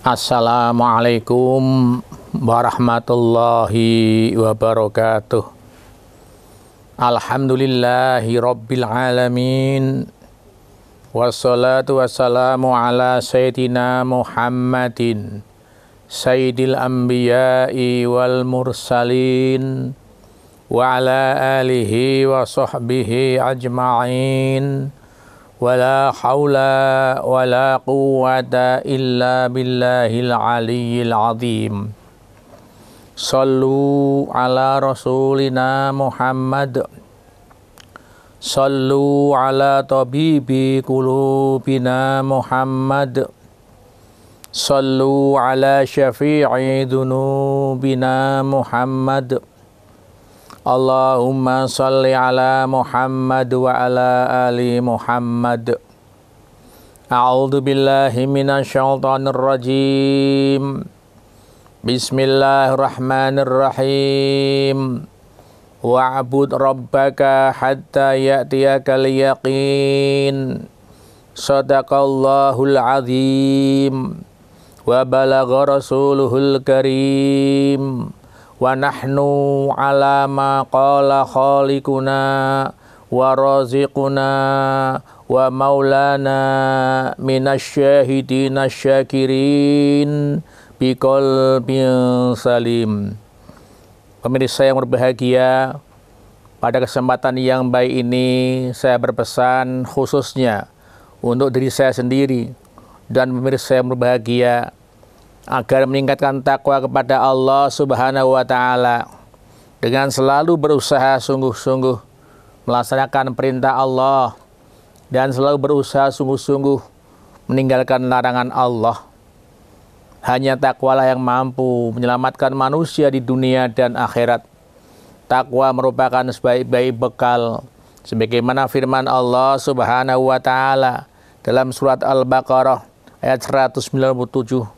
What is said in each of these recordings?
Assalamualaikum warahmatullahi wabarakatuh. Alhamdulillahi rabbil alamin. Wassalatu wassalamu ala sayyidina Muhammadin sayyidil anbiya'i wal mursalin wa ala alihi wa sahbihi ajma'in. Wala hawla wala quwwata illa billahil aliyyil azim. Sallu ala rasulina Muhammad. Sallu ala tabibi qulubina Muhammad. Sallu ala syafi'i dhunubina Muhammad. Allahumma salli ala Muhammad wa ala ali Muhammad. A'udzu billahi minasyaitonir rajim. Bismillahirrahmanirrahim. Wa'bud rabbaka hatta ya'tiyakal yaqin. Shadaqallahul azim. Wa balagha rasuluhul karim. Wa nahnu ala ma qala khaliquna wa raziquna wa maulana minasyahidina syakirin biqalbin salim. Pemirsa yang berbahagia, pada kesempatan yang baik ini saya berpesan khususnya untuk diri saya sendiri dan pemirsa yang berbahagia agar meningkatkan takwa kepada Allah Subhanahu wa Ta'ala dengan selalu berusaha sungguh-sungguh melaksanakan perintah Allah dan selalu berusaha sungguh-sungguh meninggalkan larangan Allah. Hanya takwalah yang mampu menyelamatkan manusia di dunia dan akhirat. Takwa merupakan sebaik-baik bekal, sebagaimana firman Allah Subhanahu wa Ta'ala dalam surat Al-Baqarah ayat 197.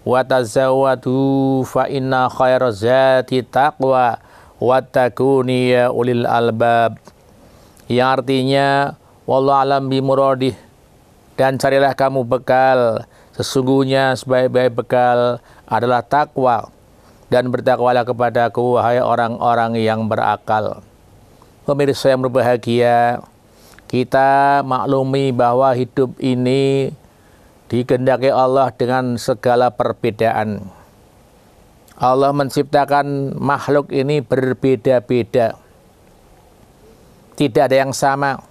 Wa tazawwadu fa inna khairaz zati taqwa wattaquni ya ulil albab, yang artinya wallahu alam bimuradih, dan carilah kamu bekal, sesungguhnya sebaik-baik bekal adalah takwa, dan bertakwalah kepadaku wahai orang-orang yang berakal. Pemirsa yang berbahagia, kita maklumi bahwa hidup ini dikehendaki Allah dengan segala perbedaan. Allah menciptakan makhluk ini berbeda-beda. Tidak ada yang sama.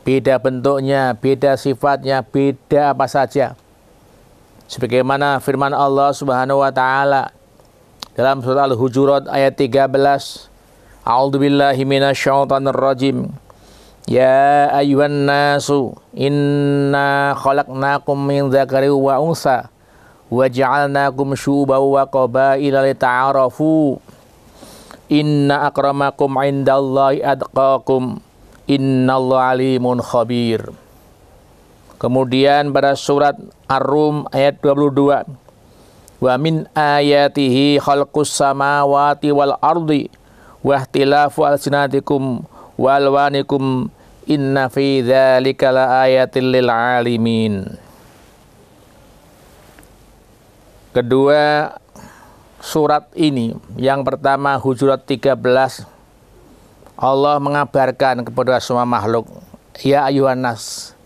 Beda bentuknya, beda sifatnya, beda apa saja. Sebagaimana firman Allah Subhanahu wa Ta'ala dalam surah Al-Hujurat ayat 13. A'udzubillahi minasyaitonir rajim. Ya ayyuhan nasu inna khalaqnakum min dzakari wa unsa wa ja'alnakum syu'uban wa qabaila lita'arafu inna akramakum 'indallahi atqakum innallaha alimun khabir. Kemudian pada surat Ar-Rum ayat 22. Wa min ayatihi khalqus samawati wal ardi wa ihtilafu alsinatikum wa alwanikum inna fi dzalika laayatil lil alimin. Kedua surat ini, yang pertama Hujurat 13, Allah mengabarkan kepada semua makhluk, ya ayuhan nas,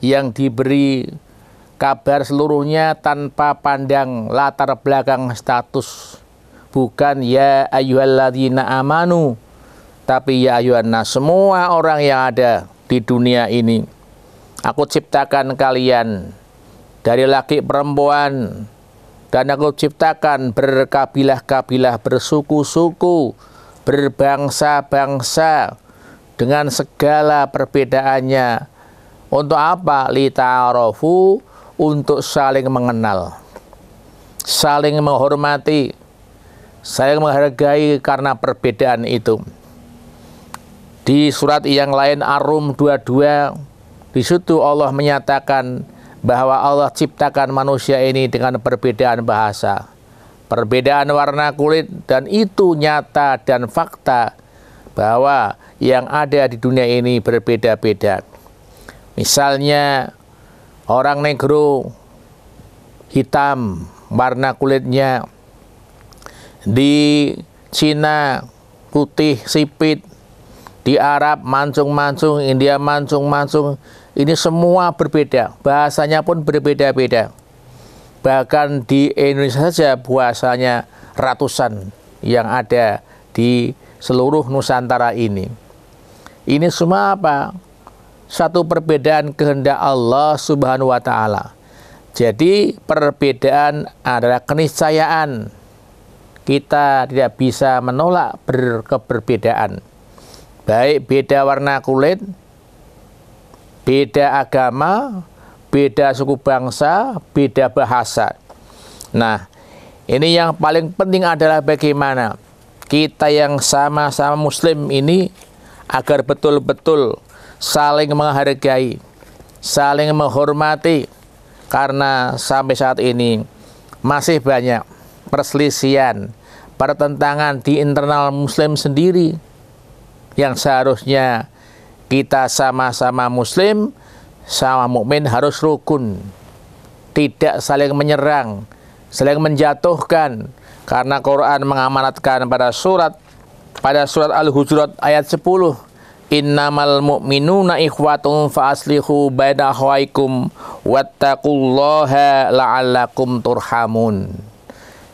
yang diberi kabar seluruhnya tanpa pandang latar belakang status, bukan ya ayyuhalladzina amanu, tapi ya ayuhan nas, semua orang yang ada di dunia ini, aku ciptakan kalian dari laki perempuan, dan aku ciptakan berkabilah-kabilah, bersuku-suku, berbangsa-bangsa dengan segala perbedaannya. Untuk apa? Lita'arafu, untuk saling mengenal, saling menghormati, saling menghargai karena perbedaan itu. Di surat yang lain Ar-Rum 22, di situ Allah menyatakan bahwa Allah ciptakan manusia ini dengan perbedaan bahasa, perbedaan warna kulit, dan itu nyata dan fakta bahwa yang ada di dunia ini berbeda-beda. Misalnya orang negro hitam warna kulitnya. Di Cina putih sipit, di Arab mancung-mancung, India mancung-mancung. Ini semua berbeda, bahasanya pun berbeda-beda. Bahkan di Indonesia saja bahasanya ratusan yang ada di seluruh Nusantara ini. Ini semua apa? Satu perbedaan kehendak Allah Subhanahu wa Ta'ala. Jadi perbedaan adalah keniscayaan. Kita tidak bisa menolak keberbedaan. Baik beda warna kulit, beda agama, beda suku bangsa, beda bahasa. Nah, ini yang paling penting adalah bagaimana kita yang sama-sama muslim ini agar betul-betul saling menghargai, saling menghormati, karena sampai saat ini masih banyak perselisihan, pertentangan di internal muslim sendiri yang seharusnya kita sama-sama muslim, sama mukmin harus rukun, tidak saling menyerang, saling menjatuhkan, karena Quran mengamanatkan pada surat Al-Hujurat ayat 10, innamal mu'minuna ikhwatun fa aslihu baina akhwaikum wattaqullaha la'allakum turhamun.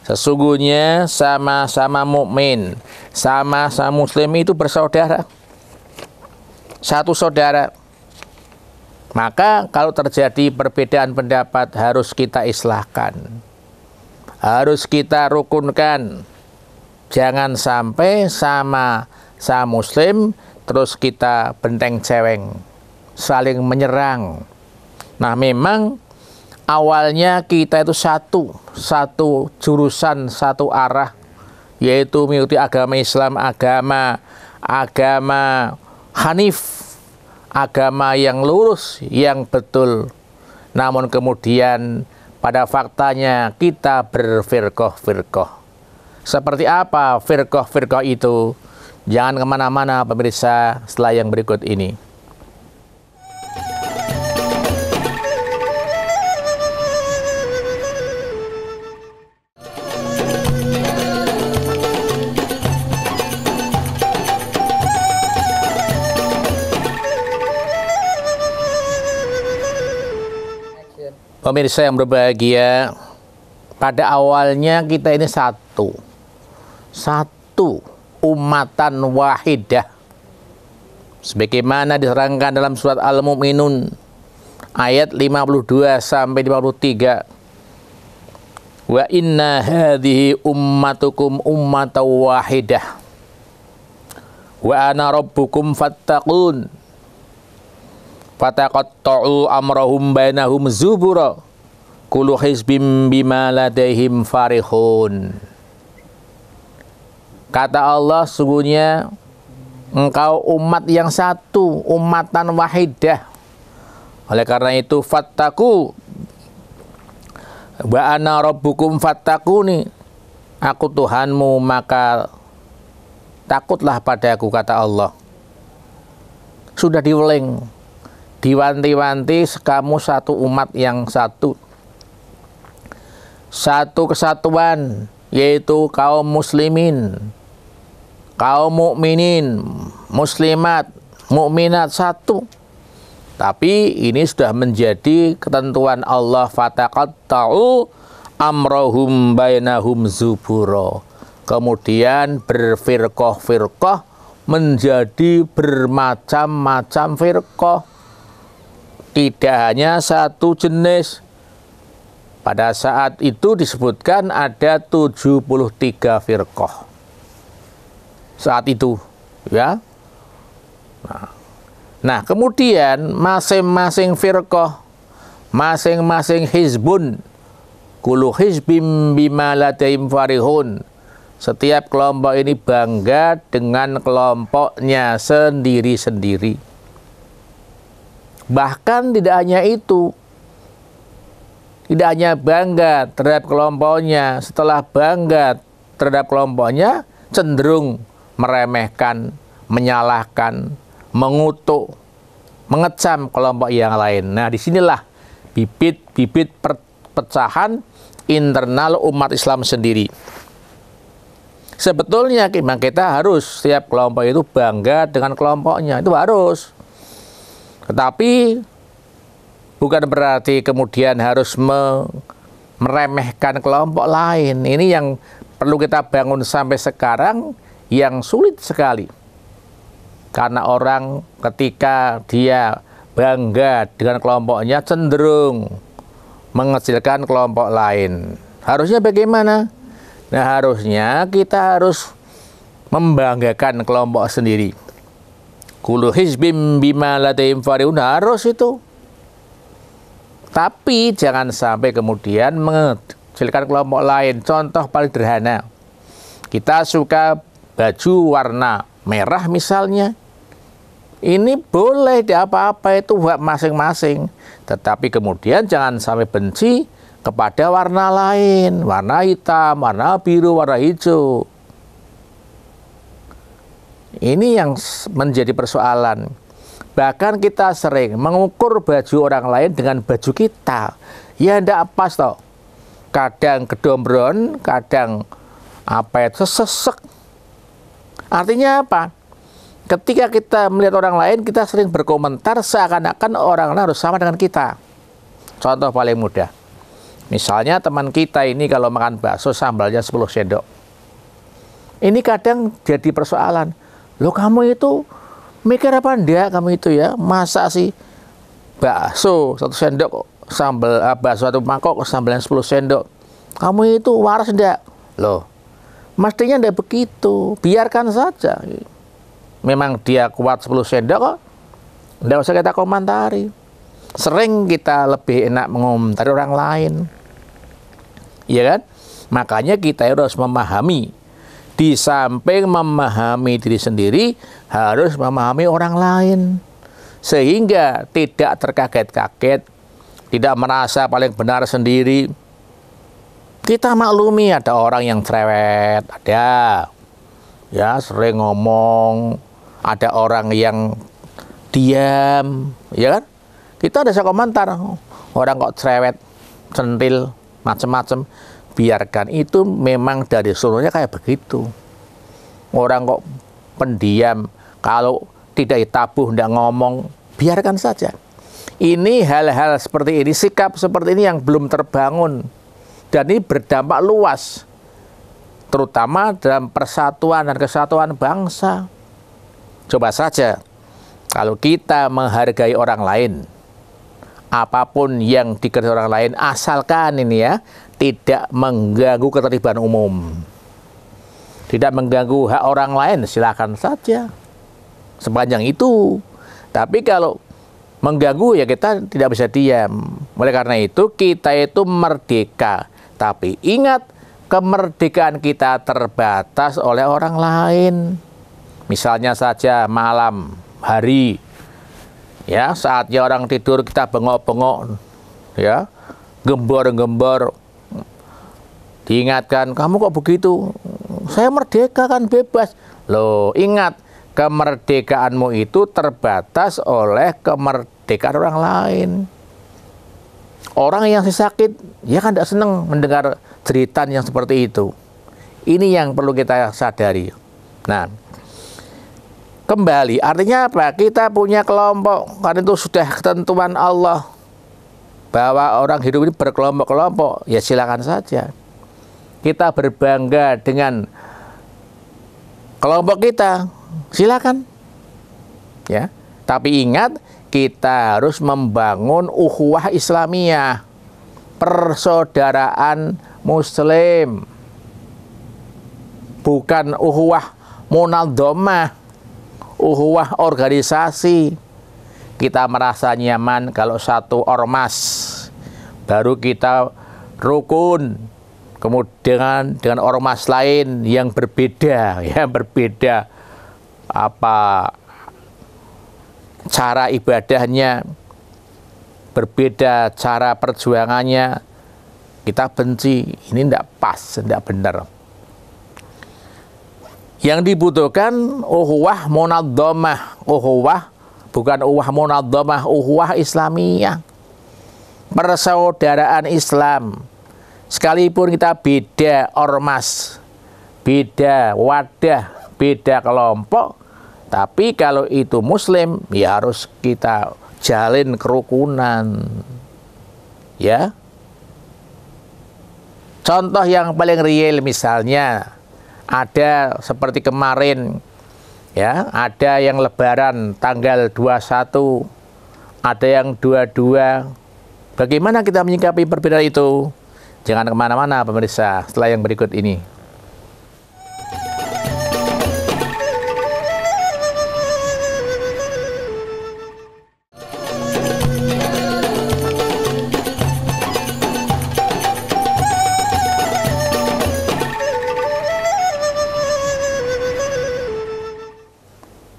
Sesungguhnya sama-sama mukmin, sama-sama muslim itu bersaudara, satu saudara. Maka kalau terjadi perbedaan pendapat harus kita islahkan, harus kita rukunkan. Jangan sampai sama muslim terus kita benteng ceweng, saling menyerang. Nah, memang awalnya kita itu satu jurusan, satu arah, yaitu mengikuti agama Islam, agama Hanif, agama yang lurus, yang betul. Namun kemudian pada faktanya kita berfirqah-firqah. Seperti apa firqah-firqah itu? Jangan kemana-mana pemirsa setelah yang berikut ini. Pemirsa yang berbahagia, pada awalnya kita ini satu umatan wahidah, sebagaimana diterangkan dalam surat Al-Mu'minun ayat 52 sampai 53. Wa inna hadhihi ummatukum ummatan wahidah wa ana rabbukum fattaqun fataqatta'u amrahum bainahum zubura kullu hizbim bima ladaihim farihun. Kata Allah, sungguhnya engkau umat yang satu, umatan wahidah. Oleh karena itu fattaku wa ana rabbukum fattakuni, aku Tuhanmu maka takutlah padaku, kata Allah. Sudah diweling, diwanti-wanti, kamu satu umat yang satu, satu kesatuan, yaitu kaum muslimin, kaum mukminin, muslimat, mukminat, satu. Tapi ini sudah menjadi ketentuan Allah, fataqatta'u amrahum bainahum zubura. Kemudian berfirqah-firqah menjadi bermacam-macam firqah. Tidak hanya satu jenis. Pada saat itu disebutkan ada 73 firqah. Saat itu, ya. Nah, kemudian masing-masing firqah, masing-masing hizbun, kullu hizbim bima ladaihim farihun. Setiap kelompok ini bangga dengan kelompoknya sendiri-sendiri. Bahkan tidak hanya itu, tidak hanya bangga terhadap kelompoknya, setelah bangga terhadap kelompoknya, cenderung meremehkan, menyalahkan, mengutuk, mengecam kelompok yang lain. Nah, disinilah bibit-bibit perpecahan internal umat Islam sendiri. Sebetulnya memang kita harus setiap kelompok itu bangga dengan kelompoknya, itu harus. Tetapi bukan berarti kemudian harus meremehkan kelompok lain. Ini yang perlu kita bangun sampai sekarang, yang sulit sekali. Karena orang ketika dia bangga dengan kelompoknya cenderung mengecilkan kelompok lain. Harusnya bagaimana? Nah, harusnya kita harus membanggakan kelompok sendiri. Kullu hizbim bima ladaihim farihun, harus itu. Tapi jangan sampai kemudian mengecilkan kelompok lain. Contoh paling sederhana, kita suka baju warna merah misalnya. Ini boleh di apa-apa, itu hak masing-masing. Tetapi kemudian jangan sampai benci kepada warna lain, warna hitam, warna biru, warna hijau. Ini yang menjadi persoalan. Bahkan kita sering mengukur baju orang lain dengan baju kita. Ya tidak pas toh. Kadang kedombron, kadang sesek. Artinya apa? Ketika kita melihat orang lain, kita sering berkomentar seakan-akan orang lain harus sama dengan kita. Contoh paling mudah. Misalnya teman kita ini kalau makan bakso sambalnya 10 sendok. Ini kadang jadi persoalan. Loh, kamu itu mikir apa enggak kamu itu ya? Masa sih bakso 1 sendok sambal, bakso 1 mangkok sambalnya 10 sendok. Kamu itu waras enggak? Loh, mestinya enggak begitu. Biarkan saja. Memang dia kuat 10 sendok kok. Enggak usah kita komentari. Sering kita lebih enak mengomentari orang lain. Iya kan? Makanya kita harus memahami. Di samping memahami diri sendiri, harus memahami orang lain. Sehingga tidak terkaget-kaget, tidak merasa paling benar sendiri. Kita maklumi ada orang yang cerewet, ada. Ya, sering ngomong. Ada orang yang diam, ya kan? Kita ada komentar, orang kok cerewet, centil, macam-macam. Biarkan, itu memang dari seluruhnya kayak begitu. Orang kok pendiam, kalau tidak ditabuh, tidak ngomong, biarkan saja. Ini hal-hal seperti ini, sikap seperti ini yang belum terbangun. Dan ini berdampak luas, terutama dalam persatuan dan kesatuan bangsa. Coba saja, kalau kita menghargai orang lain, apapun yang dikerjakan orang lain, asalkan ini ya, tidak mengganggu ketertiban umum, tidak mengganggu hak orang lain, silakan saja, sepanjang itu. Tapi kalau mengganggu ya kita tidak bisa diam. Oleh karena itu kita itu merdeka, tapi ingat kemerdekaan kita terbatas oleh orang lain. Misalnya saja malam hari, ya saatnya orang tidur kita bengok-bengok, ya gembor-gembor, diingatkan, kamu kok begitu? Saya merdeka kan, bebas. Loh, ingat, kemerdekaanmu itu terbatas oleh kemerdekaan orang lain. Orang yang sakit, ya kan tidak senang mendengar cerita yang seperti itu. Ini yang perlu kita sadari. Nah, kembali, artinya apa? Kita punya kelompok, karena itu sudah ketentuan Allah bahwa orang hidup ini berkelompok-kelompok, ya silakan saja. Kita berbangga dengan kelompok kita, silakan. Ya, tapi ingat, kita harus membangun ukhuwah Islamiyah, persaudaraan Muslim, bukan ukhuwah munadzamah, ukhuwah organisasi. Kita merasa nyaman kalau satu ormas, baru kita rukun. Kemudian dengan ormas lain yang berbeda, ya berbeda apa cara ibadahnya, berbeda cara perjuangannya, kita benci. Ini tidak pas, tidak benar. Yang dibutuhkan ukhuwah munadzamah, ukhuwah bukan ukhuwah munadzamah, ukhuwah Islamiyah, persaudaraan Islam. sekalipun kita beda ormas, beda wadah, beda kelompok, tapi kalau itu Muslim, ya harus kita jalin kerukunan. Ya. Contoh yang paling real misalnya, ada seperti kemarin, ya, ada yang Lebaran tanggal 21, ada yang 22. Bagaimana kita menyikapi perbedaan itu? Jangan kemana-mana pemirsa, setelah yang berikut ini.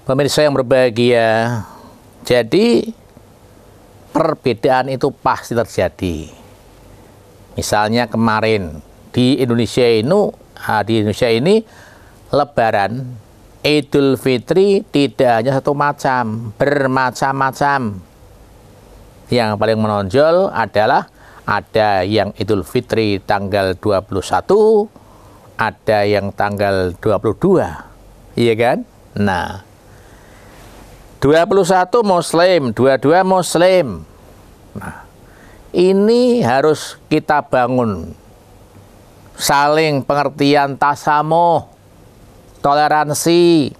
Pemirsa yang berbahagia, jadi perbedaan itu pasti terjadi. Misalnya kemarin di Indonesia ini Lebaran, Idul Fitri tidak hanya satu macam, bermacam-macam. Yang paling menonjol adalah ada yang Idul Fitri tanggal 21, ada yang tanggal 22. Iya kan? Nah, 21 Muslim, 22 Muslim. Nah, ini harus kita bangun. Saling pengertian, tasamuh, toleransi.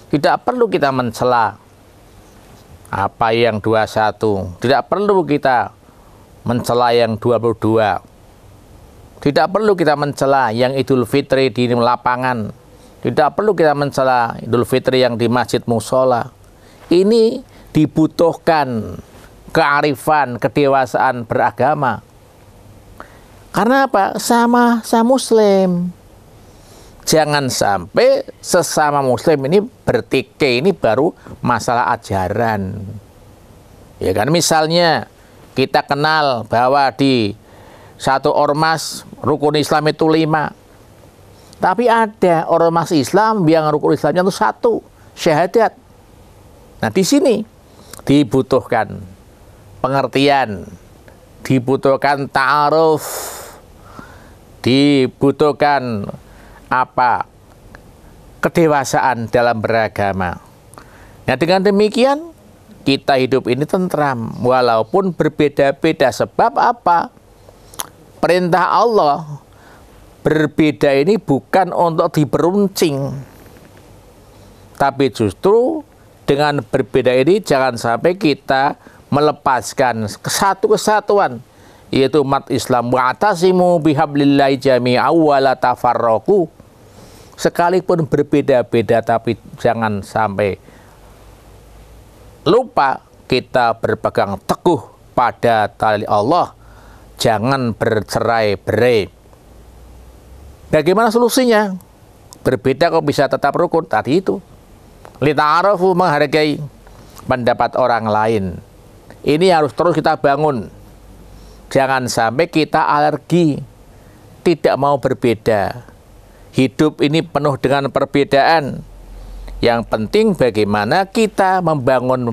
Tidak perlu kita mencela apa yang 21. Tidak perlu kita mencela yang 22. Tidak perlu kita mencela yang Idul Fitri di lapangan. Tidak perlu kita mencela Idul Fitri yang di masjid musola. Ini dibutuhkan kearifan, kedewasaan beragama. Karena apa? Sama Muslim. Jangan sampai sesama Muslim ini bertikai, ini baru masalah ajaran. Ya kan, misalnya kita kenal bahwa di satu ormas rukun Islam itu 5. Tapi ada ormas Islam yang rukun Islamnya itu 1, syahadat. Nah, di sini dibutuhkan pengertian, dibutuhkan ta'aruf, dibutuhkan apa? Kedewasaan dalam beragama. Nah, dengan demikian kita hidup ini tentram walaupun berbeda-beda. Sebab apa? Perintah Allah berbeda ini bukan untuk diperuncing, tapi justru dengan berbeda ini jangan sampai kita melepaskan kesatuan, yaitu umat Islam. Wa'tasimu bihablillahi jami'an wa la tafarraqu. Sekalipun berbeda-beda, tapi jangan sampai lupa kita berpegang teguh pada tali Allah. Jangan bercerai-berai. Bagaimana solusinya? Berbeda kok bisa tetap rukun. Tadi itu, lita'arafu, menghargai pendapat orang lain. Ini harus terus kita bangun. Jangan sampai kita alergi, tidak mau berbeda. Hidup ini penuh dengan perbedaan. Yang penting bagaimana kita membangun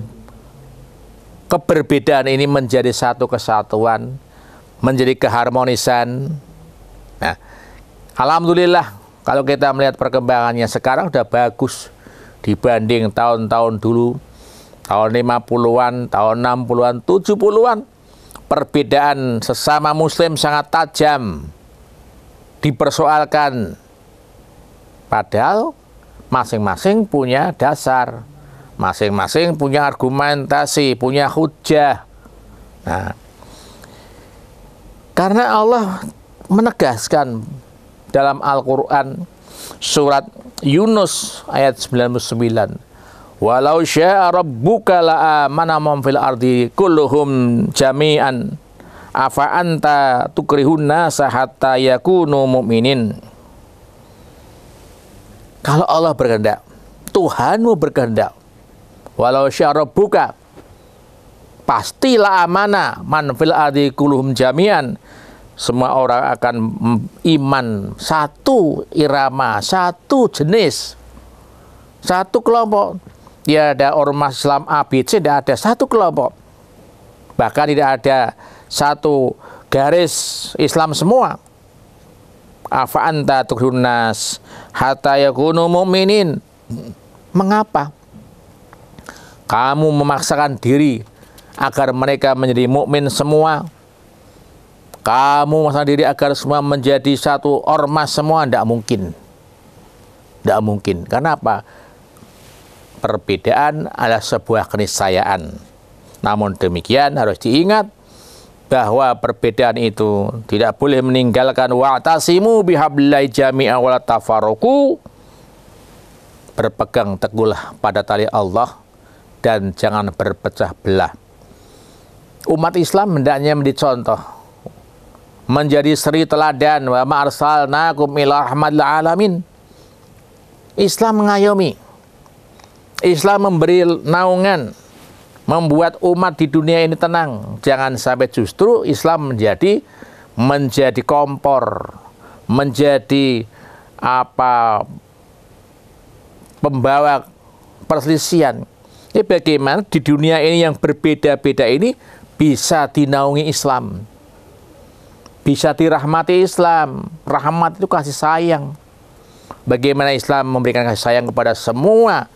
keberbedaan ini menjadi satu kesatuan, menjadi keharmonisan. Nah, alhamdulillah kalau kita melihat perkembangannya sekarang sudah bagus dibanding tahun-tahun dulu, tahun 50-an, tahun 60-an, 70-an. Perbedaan sesama Muslim sangat tajam dipersoalkan. Padahal masing-masing punya dasar, masing-masing punya argumentasi, punya hujah. Nah, karena Allah menegaskan dalam Al-Quran surat Yunus ayat 99, walau syaa rabbuka la'amana man fil ardi kulluhum jami'an afa anta tukrihun nasa hatta yakunu mu'minin. Kalau Allah berkehendak, Tuhanmu berkehendak, walau syaa rabbuka, pasti la'amana man fil ardi kulluhum jami'an, semua orang akan iman satu irama, satu jenis, satu kelompok. Tidak ada ormas Islam ABC, tidak ada satu kelompok. Bahkan tidak ada satu garis Islam semua. Afa anta tukhrun nas hatta yakunu mu'minin. Mengapa kamu memaksakan diri agar mereka menjadi mukmin semua? Kamu memaksakan diri agar semua menjadi satu ormas semua? Tidak mungkin. Tidak mungkin. Kenapa? Perbedaan adalah sebuah keniscayaan. Namun demikian harus diingat bahwa perbedaan itu tidak boleh meninggalkan wa'tasimu bihablillahi jami'an wa la tafarraqu. Berpegang teguhlah pada tali Allah dan jangan berpecah belah. Umat Islam hendaknya menjadi contoh, menjadi suri teladan. Wa ma arsalnakum ila rahmatil alamin. Islam mengayomi, Islam memberi naungan, membuat umat di dunia ini tenang. Jangan sampai justru Islam menjadi kompor, menjadi pembawa perselisihan. Ini bagaimana di dunia ini yang berbeda-beda ini bisa dinaungi Islam, bisa dirahmati Islam. Rahmat itu kasih sayang. Bagaimana Islam memberikan kasih sayang kepada semua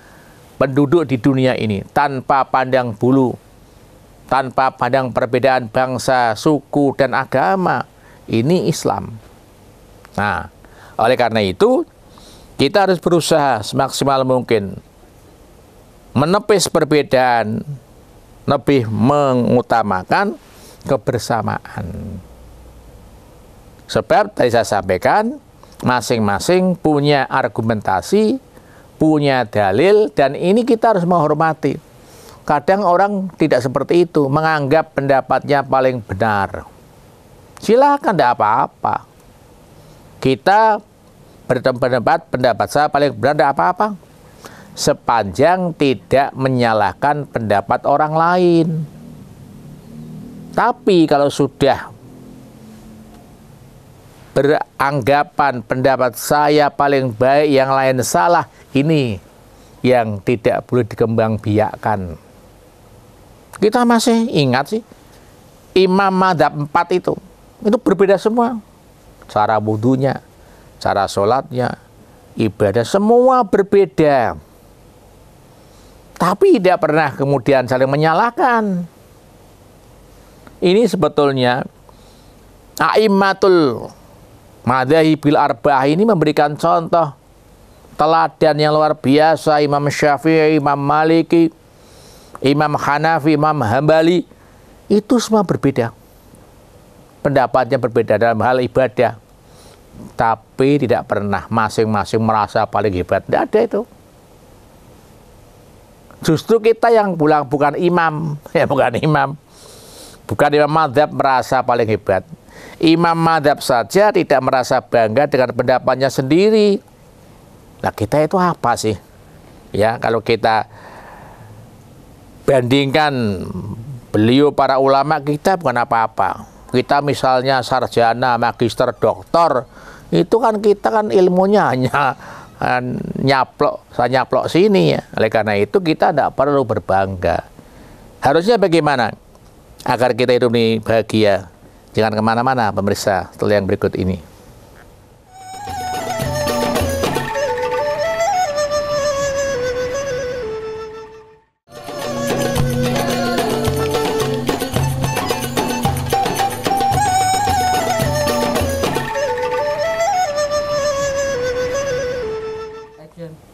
penduduk di dunia ini tanpa pandang bulu, tanpa pandang perbedaan bangsa, suku, dan agama. Ini Islam. Nah, oleh karena itu kita harus berusaha semaksimal mungkin menepis perbedaan, lebih mengutamakan kebersamaan. Sebab tadi saya sampaikan, masing-masing punya argumentasi, punya dalil, dan ini kita harus menghormati. Kadang orang tidak seperti itu, menganggap pendapatnya paling benar. Silakan, tidak apa-apa. Kita pendapat saya paling benar, tidak apa-apa. Sepanjang tidak menyalahkan pendapat orang lain. Tapi kalau sudah beranggapan pendapat saya paling baik, yang lain salah, ini yang tidak boleh dikembangbiakkan. Kita masih ingat sih, imam madzhab 4 itu berbeda semua. Cara wudhunya, cara sholatnya, ibadah, semua berbeda. Tapi tidak pernah kemudian saling menyalahkan. Ini sebetulnya a'immatul madzahibil arba'ah ini memberikan contoh teladan yang luar biasa. Imam Syafi'i, Imam Maliki, Imam Hanafi, Imam Hambali, itu semua berbeda. Pendapatnya berbeda dalam hal ibadah. Tapi tidak pernah masing-masing merasa paling hebat. Tidak ada itu. Justru kita yang bukan imam, bukan imam madzhab merasa paling hebat. Imam madzhab saja tidak merasa bangga dengan pendapatnya sendiri. Nah, kita itu apa sih? Ya, kalau kita bandingkan beliau para ulama, kita bukan apa-apa. Kita misalnya sarjana, magister, doktor, itu kan kita kan ilmunya hanya nyaplok sini ya. Oleh karena itu kita tidak perlu berbangga. Harusnya bagaimana agar kita hidup ini bahagia? Jangan kemana-mana pemirsa, setelah yang berikut ini.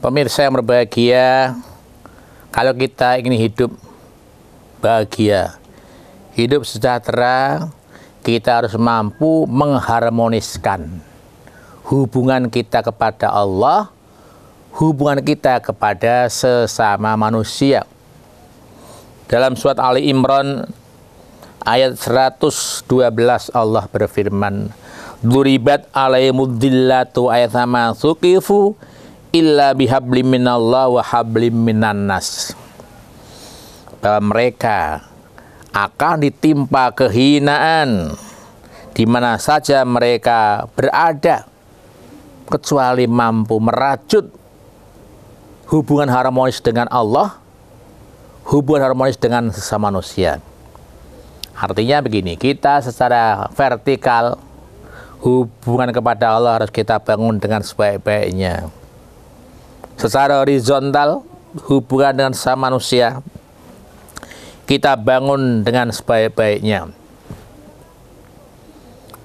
Pemirsa yang berbahagia, kalau kita ingin hidup bahagia, hidup sejahtera, kita harus mampu mengharmoniskan hubungan kita kepada Allah, hubungan kita kepada sesama manusia. Dalam surat Ali Imran ayat 112 Allah berfirman, "Duribat alaihimuddillatu ayatama suqifu illa bihablim minallah wa hablim minannas." Bahwa mereka akan ditimpa kehinaan di mana saja mereka berada, kecuali mampu merajut hubungan harmonis dengan Allah, hubungan harmonis dengan sesama manusia. Artinya begini, kita secara vertikal hubungan kepada Allah harus kita bangun dengan sebaik-baiknya. Secara horizontal, hubungan dengan sama manusia kita bangun dengan sebaik-baiknya.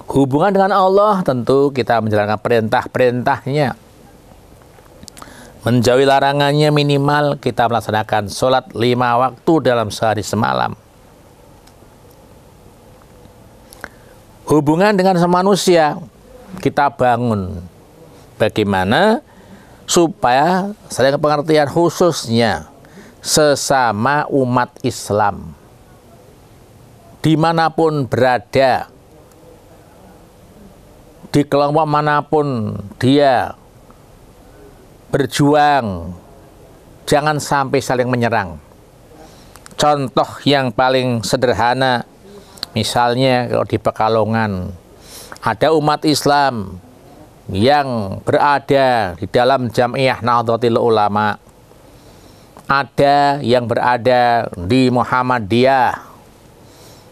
Hubungan dengan Allah tentu kita menjalankan perintah-perintahnya, menjauhi larangannya, minimal kita melaksanakan sholat 5 waktu dalam sehari semalam. Hubungan dengan sama manusia kita bangun bagaimana supaya saling pengertian, khususnya sesama umat Islam dimanapun berada, di kelompok manapun dia berjuang, jangan sampai saling menyerang. Contoh yang paling sederhana, misalnya kalau di Pekalongan ada umat Islam yang berada di dalam Jamiah Nahdlatul Ulama, ada yang berada di Muhammadiyah,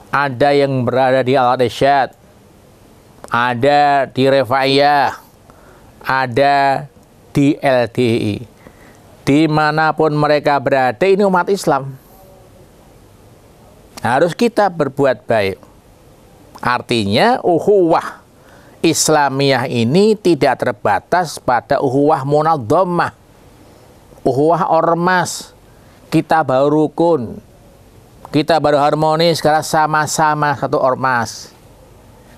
ada yang berada di Al-Irsyad, ada di Rifaiyah, ada di LDI. Dimanapun mereka berada, ini umat Islam. Harus kita berbuat baik. Artinya ukhuwah Islamiyah ini tidak terbatas pada ukhuwah munadhamah, ukhuwah ormas. Kita baru rukun, kita baru harmonis karena sama-sama satu ormas.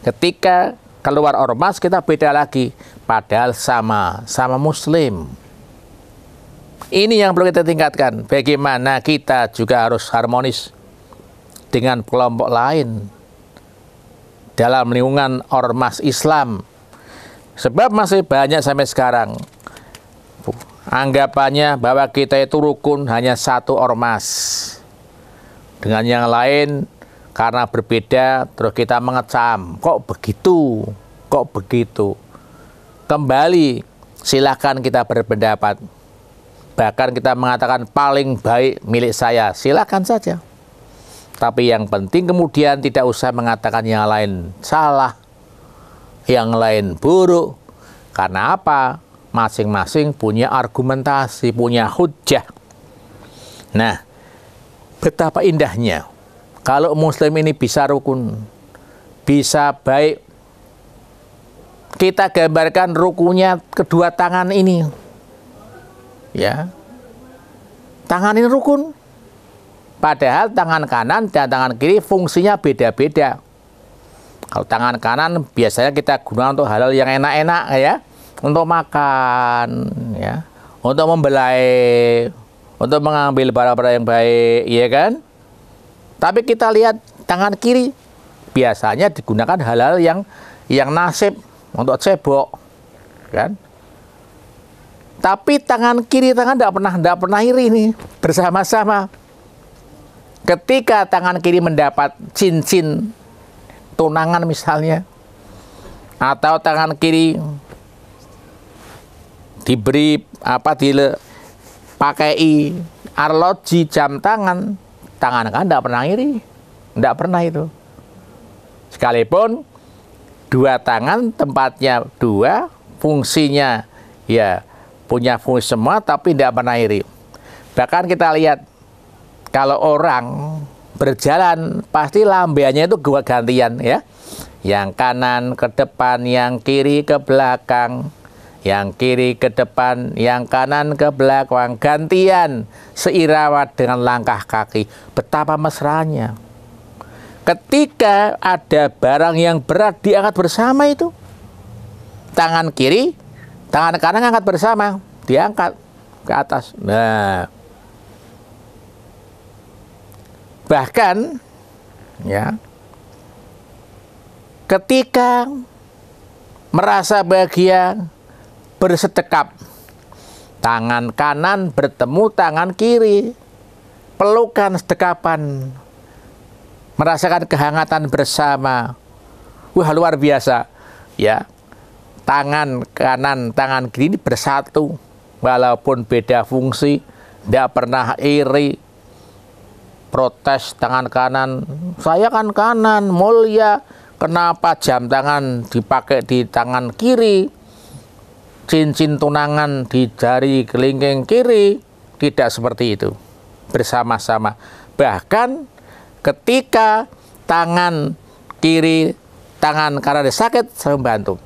Ketika keluar ormas kita beda lagi, padahal sama muslim. Ini yang perlu kita tingkatkan. Bagaimana kita juga harus harmonis dengan kelompok lain dalam lingkungan ormas Islam. Sebab masih banyak sampai sekarang anggapannya bahwa kita itu rukun hanya satu ormas, dengan yang lain karena berbeda terus kita mengecam, kok begitu, kok begitu. Kembali silakan kita berpendapat, bahkan kita mengatakan paling baik milik saya, silakan saja. Tapi yang penting kemudian tidak usah mengatakan yang lain salah, yang lain buruk. Karena apa? Masing-masing punya argumentasi, punya hujjah. Nah, betapa indahnya kalau muslim ini bisa rukun, bisa baik. Kita gambarkan rukunnya kedua tangan ini. Ya. Tangan ini rukun. Padahal tangan kanan dan tangan kiri fungsinya beda-beda. Kalau tangan kanan biasanya kita gunakan untuk hal-hal yang enak-enak ya, untuk makan, ya, untuk membelai, untuk mengambil barang-barang yang baik, ya kan? Tapi kita lihat tangan kiri biasanya digunakan hal-hal yang nasib, untuk cebok, kan? Tapi tangan kiri tidak pernah iri nih, bersama-sama. Ketika tangan kiri mendapat cincin tunangan misalnya, atau tangan kiri diberi pakai arloji jam tangan kan tidak pernah iri, tidak pernah itu. Sekalipun dua tangan tempatnya dua, fungsinya ya punya fungsi semua, tapi tidak pernah iri. Bahkan kita lihat kalau orang berjalan pasti lambeannya itu gantian ya. Yang kanan ke depan, yang kiri ke belakang, yang kiri ke depan, yang kanan ke belakang, gantian seirama dengan langkah kaki. Betapa mesranya. Ketika ada barang yang berat diangkat bersama itu, tangan kiri, tangan kanan angkat bersama, diangkat ke atas. Nah, bahkan ya, ketika merasa bahagia bersedekap, tangan kanan bertemu tangan kiri, pelukan sedekapan, merasakan kehangatan bersama. Wah, luar biasa ya. Tangan kanan, tangan kiri ini bersatu walaupun beda fungsi, tidak pernah iri. Protes tangan kanan, saya kan kanan, mulia, kenapa jam tangan dipakai di tangan kiri, cincin tunangan di jari kelingking kiri? Tidak seperti itu, bersama-sama. Bahkan ketika tangan kiri, tangan kanan sakit, saya membantu.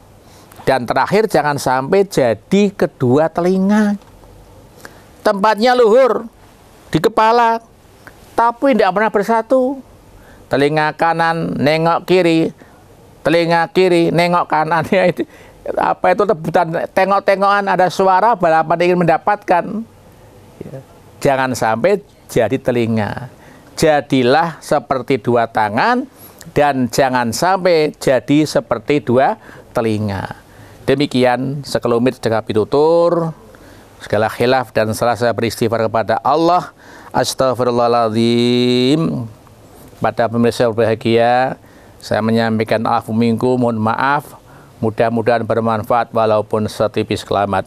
Dan terakhir, jangan sampai jadi kedua telinga. Tempatnya luhur di kepala, tapi tidak pernah bersatu. Telinga kanan nengok kiri, telinga kiri nengok kanan. Ya, itu apa itu rebutan tengok-tengokan, ada suara balapan ingin mendapatkan. Ya, jangan sampai jadi telinga. Jadilah seperti dua tangan dan jangan sampai jadi seperti dua telinga. Demikian sekelumit dengan pitutur. Segala khilaf dan salah saya beristighfar kepada Allah. Astaghfirullahaladzim. Pada pemirsa berbahagia, saya menyampaikan afu minkum, mohon maaf. Mudah-mudahan bermanfaat walaupun setipis kelamat.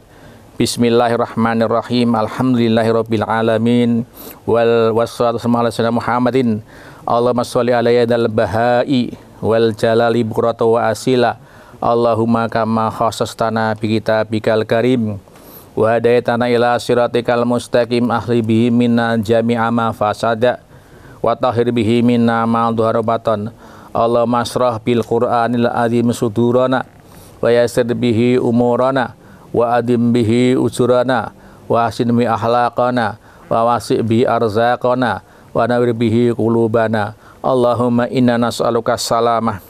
Bismillahirrahmanirrahim. Alhamdulillahirabbil alamin. Wassalatu wassalamu ala Muhammadin. Allahumma sholli ala yadil bahai wal jalali bukrata wa asila. Allahumma kama khassastana bi kitabikal karim wa hadaitana ila siratikal mustaqim ahli bihi minna jami'a ma fasada wa tahhir bihi minna ma dhuharabatan. Allahumma asrah bil qur'anil azim sudurana wa yassir bihi umurana wa adim bihi ujurana wa hasin bi akhlaqana wa wasi' bi arzaqana wa nawir bihi qulubana. Allahumma inna nas'aluka salamah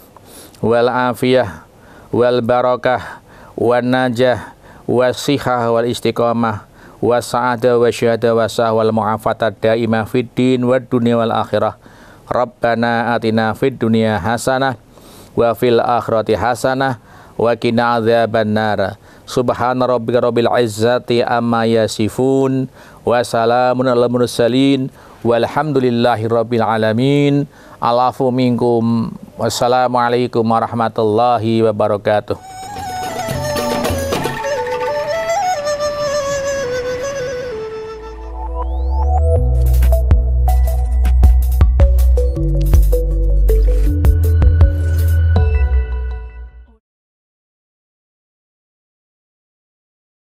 wal afiyah wal barakah wan najah wasihah wal istiqamah wasa'adah wasyahadah wasah wal mu'afatad daimah fid din wad dunya wal akhirah. Rabbana atina fid dunya hasanah wa fil akhirati hasanah wa qina adzabannar. Subhana rabbika rabbil izzati amma yasifun wa salamun alal mursalin walhamdulillahi rabbil alamin. Alafu minkum. Wassalamualaikum warahmatullahi wabarakatuh.